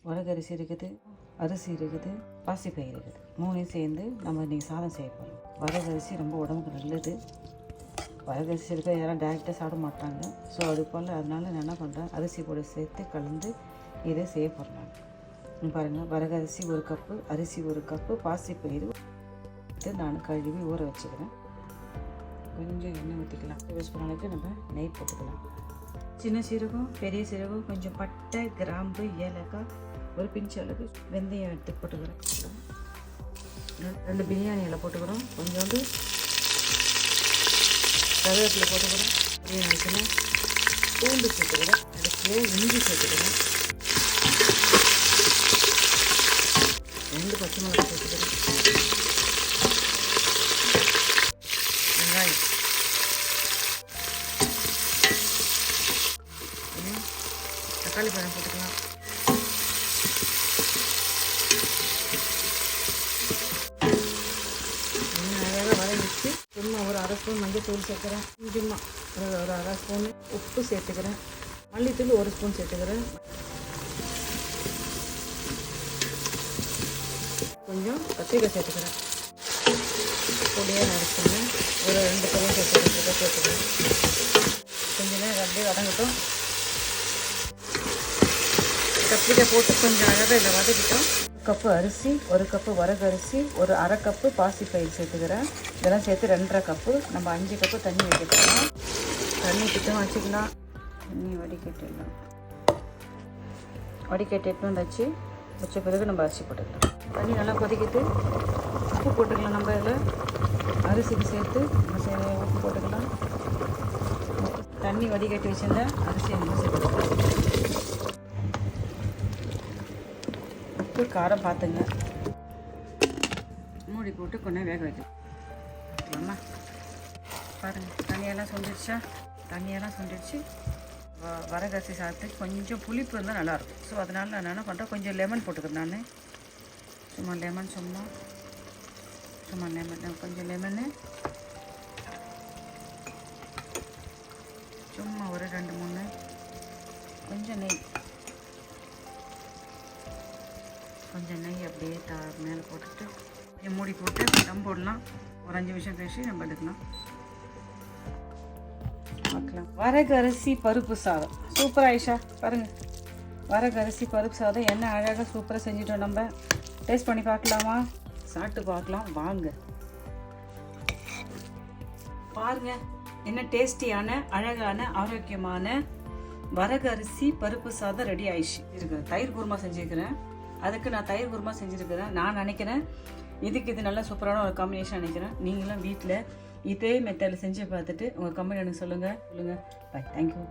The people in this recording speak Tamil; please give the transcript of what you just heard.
வரகரிசி இருக்குது, அரிசி இருக்குது, பாசிப்பயிறு இருக்குது. மூணையும் சேர்ந்து நம்ம இன்றைக்கி சாதம் செய்ய போகிறோம். வரகரிசி ரொம்ப உடம்புக்கு நல்லது. வரகரிசி இருக்க யாரும் டேரெக்டாக சாப்பிட மாட்டாங்க. ஸோ அது போல் அதனால நான் என்ன பண்ணுறேன், அரிசி கூட சேர்த்து கலந்து இதை செய்ய போகிறேன். பாருங்கள், வரகரிசி 1 கப்பு, அரிசி 1 கப்பு, பாசிப்பயிறு நான் கழுவி ஊற வச்சுக்கிறேன். கொஞ்சம் எண்ணெய் ஊற்றிக்கலாம். 2 ஸ்பூன் அளவுக்கு நம்ம நெய் போட்டுக்கலாம். சின்ன சீரகம், பெரிய சீரகம், கொஞ்சம் பட்டை, கிராம்பு, ஏலக்காய், ஒரு பிஞ்சு அளவுக்கு வெந்தயம் எடுத்து போட்டுக்கிறேன். 2 பிரியாணி இலை போட்டுக்கிறோம். கொஞ்சோண்டு கருவேப்பிலை போட்டுக்கிறோம். பிரியாணி பூண்டு சேர்த்துக்கிறேன். அதுக்கு இஞ்சி சேர்த்துக்கிறேன். 2 பச்சை மிளகாய் சேர்த்துக்கிறேன். வெங்காயம், தக்காளி பழம் போட்டுக்கலாம். அழகாக வதங்கிச்சு. சும்மா ஒரு 1/2 ஸ்பூன் மஞ்சள் தூள் சேர்க்குறேன். கொஞ்சமாக ஒரு 1/2 ஸ்பூன் உப்பு சேர்த்துக்கிறேன். மல்லித்தூள் 1 ஸ்பூன் சேர்த்துக்கிறேன். கொஞ்சம் கத்திரிக்காய் சேர்த்துக்கிறேன். பொடியாக நறுக்குறேன். ஒரு 2 பொருள் சேர்த்துக்கிறேன். கொஞ்சம் நேரம் அப்படியே வதங்கட்டும். கத்திரிக்காய் போட்டு கொஞ்சம் அழகாக இதை வதக்கிட்டோம். 1 கப்பு அரிசி, 1 கப்பு வரகரிசி, ஒரு 1/2 கப்பு பாசிப்பயிறு சேர்த்துக்கிறேன். இதெல்லாம் சேர்த்து 2.5 கப்பு. நம்ம 5 கப்பு தண்ணி வைக்கலாம். தண்ணி கிட்டும் வச்சுக்கலாம். தண்ணி வடிகட்டிடலாம். வடிகட்டிட்டு வச்சு வச்ச பிறகு நம்ம அரிசி போட்டுக்கலாம். தண்ணி நல்லா கொதிக்கிட்டு உப்பு போட்டுக்கலாம். நம்ம இதில் அரிசிக்கு சேர்த்து உப்பு போட்டுக்கலாம். தண்ணி வடிகட்டி வச்சுருந்தா அரிசியை நம்ம சேர்த்துக்கலாம். உப்பு காரம் பார்த்துங்க. மூடி போட்டு கொஞ்சம் வேக வைக்கலாம். பாருங்கள், தண்ணியெல்லாம் சுண்டிடுச்சு. வரகரிசி சாதத்துக்கு கொஞ்சம் புளிப்பு இருந்தால் நல்லாயிருக்கும். ஸோ அதனால் நான் என்ன பண்ணுறேன், கொஞ்சம் லெமன் போட்டுக்கிறேன். நான் சும்மா லெமன் கொஞ்சம் லெமனு, சும்மா ஒரு 2-3, கொஞ்சம் நெய் அப்படியே மேலே போட்டுட்டு கொஞ்சம் மூடி போட்டு தம் போடலாம். ஒரு 5 நிமிஷம் கழிச்சு நம்ம எடுக்கலாம். பார்க்கலாம். வரகரிசி பருப்பு சாதம் சூப்பர் ஆயிஷா. பாருங்கள், வரகரிசி பருப்பு சாதம் என்ன அழகாக சூப்பராக செஞ்சிட்டோம். நம்ம டேஸ்ட் பண்ணி பார்க்கலாமா? சாப்பிட்டு பார்க்கலாம் வாங்க. பாருங்க, என்ன டேஸ்டியான, அழகான, ஆரோக்கியமான வரகரிசி பருப்பு சாதம் ரெடி ஆயிடுச்சு. இருக்கிறேன் தயிர் குருமா செஞ்சுருக்கிறேன். அதுக்கு நான் தயிர் குருமா செஞ்சுருக்கிறேன். நான் நினைக்கிறேன் இதுக்கு இது நல்ல சூப்பரான ஒரு காம்பினேஷன் நினைக்கிறேன். நீங்களும் வீட்டில் இதே மெத்தடில் செஞ்சு பார்த்துட்டு உங்கள் கமெண்ட் எனக்கு சொல்லுங்கள். பாய். தேங்க்யூ.